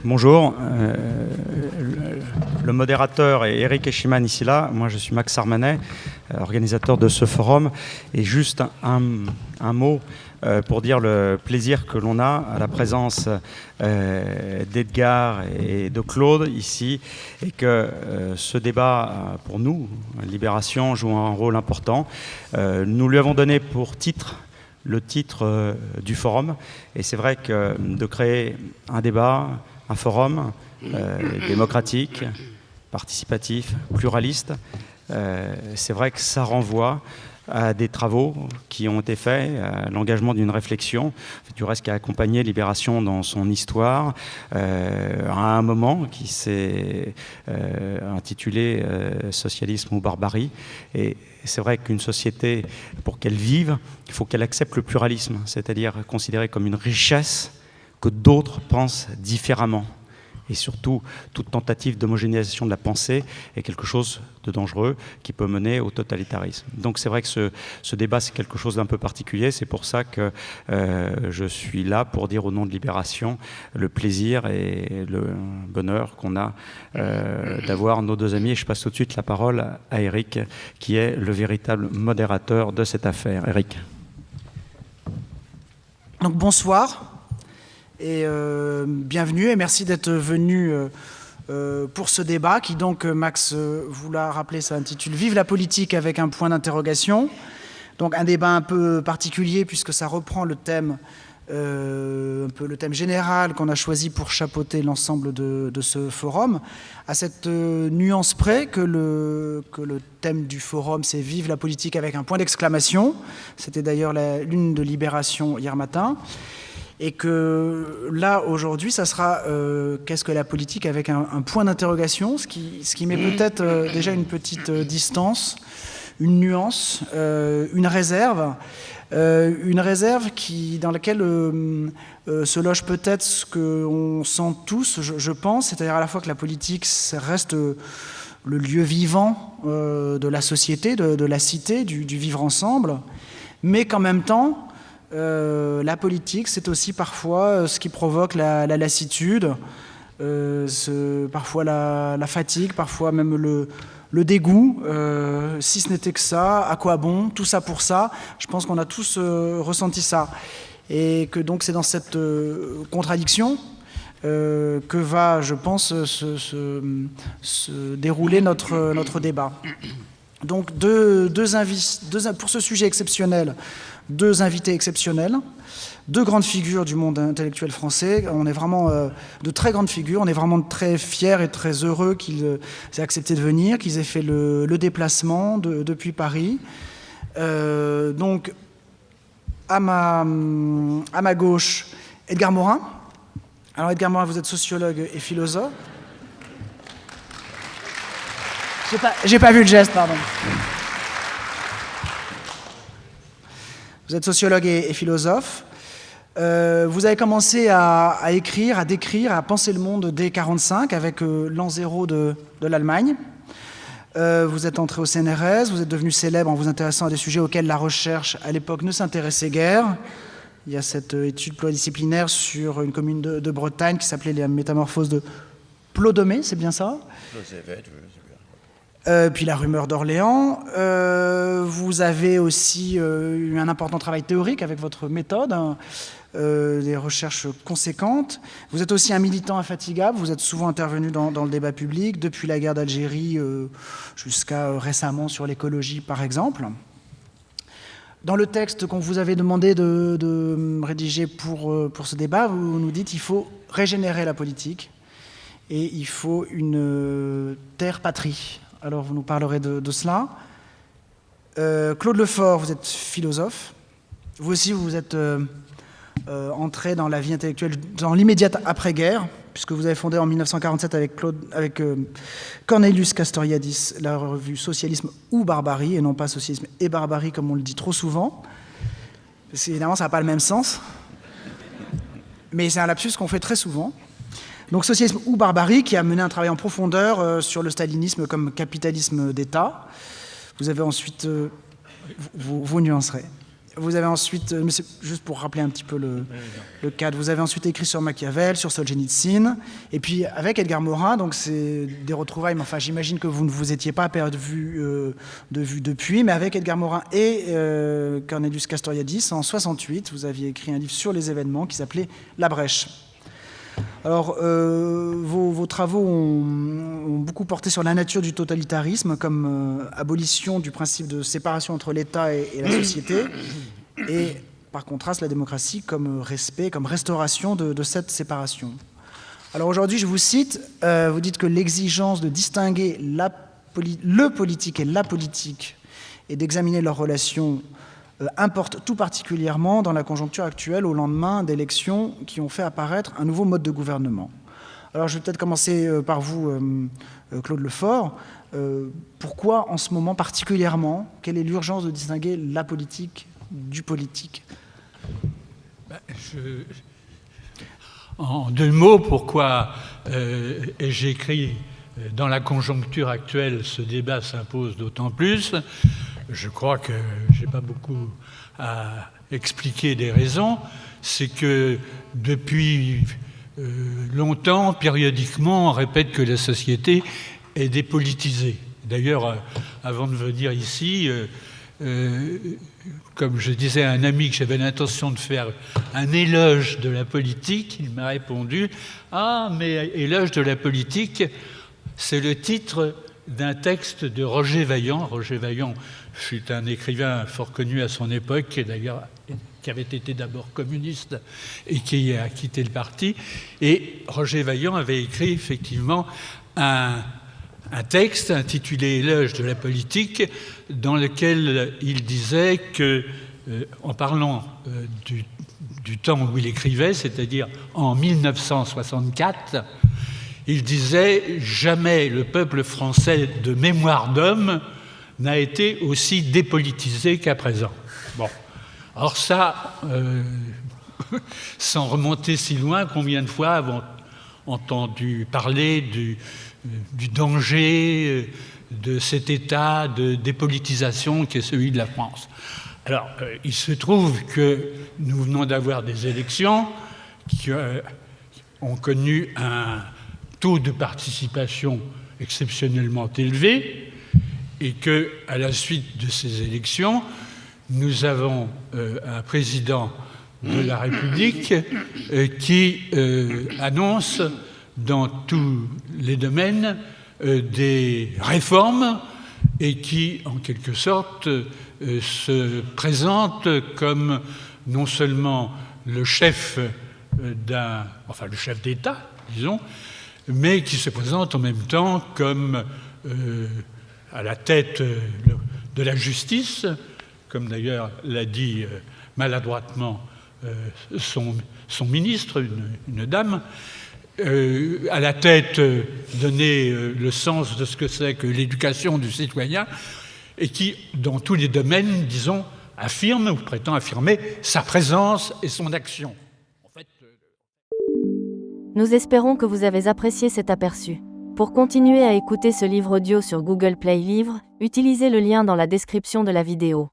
Bonjour, le modérateur est Eric Eschiman ici là, moi je suis Max Armanet, organisateur de ce forum, et juste un mot pour dire le plaisir que l'on a à la présence d'Edgar et de Claude ici, et que ce débat pour nous, Libération, joue un rôle important. Nous lui avons donné pour titre le titre du forum, et c'est vrai que de créer un débat, un forum démocratique, participatif, pluraliste, c'est vrai que ça renvoie à des travaux qui ont été faits, à l'engagement d'une réflexion, du reste qui a accompagné Libération dans son histoire, à un moment qui s'est intitulé Socialisme ou barbarie. Et c'est vrai qu'une société, pour qu'elle vive, il faut qu'elle accepte le pluralisme, c'est-à-dire considéré comme une richesse que d'autres pensent différemment. Et surtout, toute tentative d'homogénéisation de la pensée est quelque chose de dangereux qui peut mener au totalitarisme. Donc c'est vrai que ce débat, c'est quelque chose d'un peu particulier. C'est pour ça que je suis là pour dire au nom de Libération le plaisir et le bonheur qu'on a d'avoir nos deux amis. Et je passe tout de suite la parole à Eric, qui est le véritable modérateur de cette affaire. Eric. Donc bonsoir. Et bienvenue et merci d'être venu pour ce débat qui donc, Max vous l'a rappelé, ça s'intitule « Vive la politique » avec un point d'interrogation. Donc un débat un peu particulier puisque ça reprend le thème, un peu le thème général qu'on a choisi pour chapeauter l'ensemble de ce forum, à cette nuance près que le thème du forum c'est « Vive la politique » avec un point d'exclamation. C'était d'ailleurs l'une de Libération hier matin. Et que là, aujourd'hui, ça sera qu'est-ce que la politique avec un point d'interrogation, ce qui met peut-être déjà une petite distance, une nuance, une réserve dans laquelle se loge peut-être ce qu'on sent tous, je pense, c'est-à-dire à la fois que la politique ça reste le lieu vivant de la société, de la cité, du vivre ensemble, mais qu'en même temps, la politique, c'est aussi parfois ce qui provoque la lassitude, parfois la fatigue, parfois même le dégoût. Si ce n'était que ça, à quoi bon? Tout ça pour ça. Je pense qu'on a tous ressenti ça. Et que donc c'est dans cette contradiction que va, je pense, se dérouler notre débat. Donc pour ce sujet exceptionnel, deux invités exceptionnels, deux grandes figures du monde intellectuel français. On est vraiment de très grandes figures. On est vraiment très fiers et très heureux qu'ils aient accepté de venir, qu'ils aient fait le déplacement depuis Paris. Donc, à ma gauche, Edgar Morin. Alors, Edgar Morin, vous êtes sociologue et philosophe. J'ai pas vu le geste, pardon. Vous êtes sociologue et philosophe. Vous avez commencé à écrire, à décrire, à penser le monde dès 1945 avec l'an zéro de l'Allemagne. Vous êtes entré au CNRS, vous êtes devenu célèbre en vous intéressant à des sujets auxquels la recherche, à l'époque, ne s'intéressait guère. Il y a cette étude pluridisciplinaire sur une commune de Bretagne qui s'appelait les Métamorphoses de Plodomé, c'est bien ça ? Puis la rumeur d'Orléans. Vous avez aussi eu un important travail théorique avec votre méthode, des recherches conséquentes. Vous êtes aussi un militant infatigable, vous êtes souvent intervenu dans le débat public, depuis la guerre d'Algérie jusqu'à récemment sur l'écologie, par exemple. Dans le texte qu'on vous avait demandé de rédiger pour ce débat, vous nous dites qu'il faut régénérer la politique et il faut une terre-patrie. Alors, vous nous parlerez de cela. Claude Lefort, vous êtes philosophe. Vous aussi, vous êtes entré dans la vie intellectuelle dans l'immédiate après-guerre, puisque vous avez fondé en 1947 avec Cornelius Castoriadis la revue Socialisme ou Barbarie, et non pas Socialisme et Barbarie, comme on le dit trop souvent. Parce qu'évidemment, ça n'a pas le même sens. Mais c'est un lapsus qu'on fait très souvent. Donc Socialisme ou Barbarie, qui a mené un travail en profondeur sur le stalinisme comme capitalisme d'État. Vous avez ensuite... vous nuancerez. Vous avez ensuite, mais c'est juste pour rappeler un petit peu le cadre, vous avez ensuite écrit sur Machiavel, sur Solzhenitsyn, et puis avec Edgar Morin, donc c'est des retrouvailles, mais enfin j'imagine que vous ne vous étiez pas perdu de vue depuis, mais avec Edgar Morin et Cornelius Castoriadis, en 68, vous aviez écrit un livre sur les événements qui s'appelait La Brèche. Alors, vos travaux ont beaucoup porté sur la nature du totalitarisme, comme abolition du principe de séparation entre l'État et la société, et par contraste, la démocratie comme respect, comme restauration de cette séparation. Alors aujourd'hui, je vous cite, vous dites que l'exigence de distinguer le politique et la politique et d'examiner leurs relations importe tout particulièrement dans la conjoncture actuelle au lendemain d'élections qui ont fait apparaître un nouveau mode de gouvernement. Alors je vais peut-être commencer par vous, Claude Lefort. Pourquoi en ce moment particulièrement? Quelle est l'urgence de distinguer la politique du politique? En 2 mots, pourquoi j'ai écrit dans la conjoncture actuelle, ce débat s'impose d'autant plus. Je crois que je n'ai pas beaucoup à expliquer des raisons. C'est que depuis longtemps, périodiquement, on répète que la société est dépolitisée. D'ailleurs, avant de venir ici, comme je disais à un ami que j'avais l'intention de faire un éloge de la politique, il m'a répondu « Ah, mais éloge de la politique, c'est le titre d'un texte de Roger Vaillant. » Roger Vaillant fut un écrivain fort connu à son époque, qui avait été d'abord communiste et qui a quitté le parti. Et Roger Vaillant avait écrit effectivement un texte intitulé « Éloge de la politique » dans lequel il disait que, en parlant du temps où il écrivait, c'est-à-dire en 1964, il disait « Jamais le peuple français de mémoire d'homme n'a été aussi dépolitisé qu'à présent. » Bon. Alors ça, sans remonter si loin, combien de fois avons entendu parler du danger de cet état de dépolitisation qui est celui de la France. Alors, il se trouve que nous venons d'avoir des élections qui ont connu un taux de participation exceptionnellement élevé et qu'à la suite de ces élections, nous avons un président de la République qui annonce dans tous les domaines des réformes et qui, en quelque sorte, se présente comme non seulement le chef le chef d'État, disons, mais qui se présente en même temps comme à la tête de la justice, comme d'ailleurs l'a dit maladroitement son ministre, une dame, à la tête donner le sens de ce que c'est que l'éducation du citoyen, et qui, dans tous les domaines, disons, affirme ou prétend affirmer sa présence et son action. Nous espérons que vous avez apprécié cet aperçu. Pour continuer à écouter ce livre audio sur Google Play Livres, utilisez le lien dans la description de la vidéo.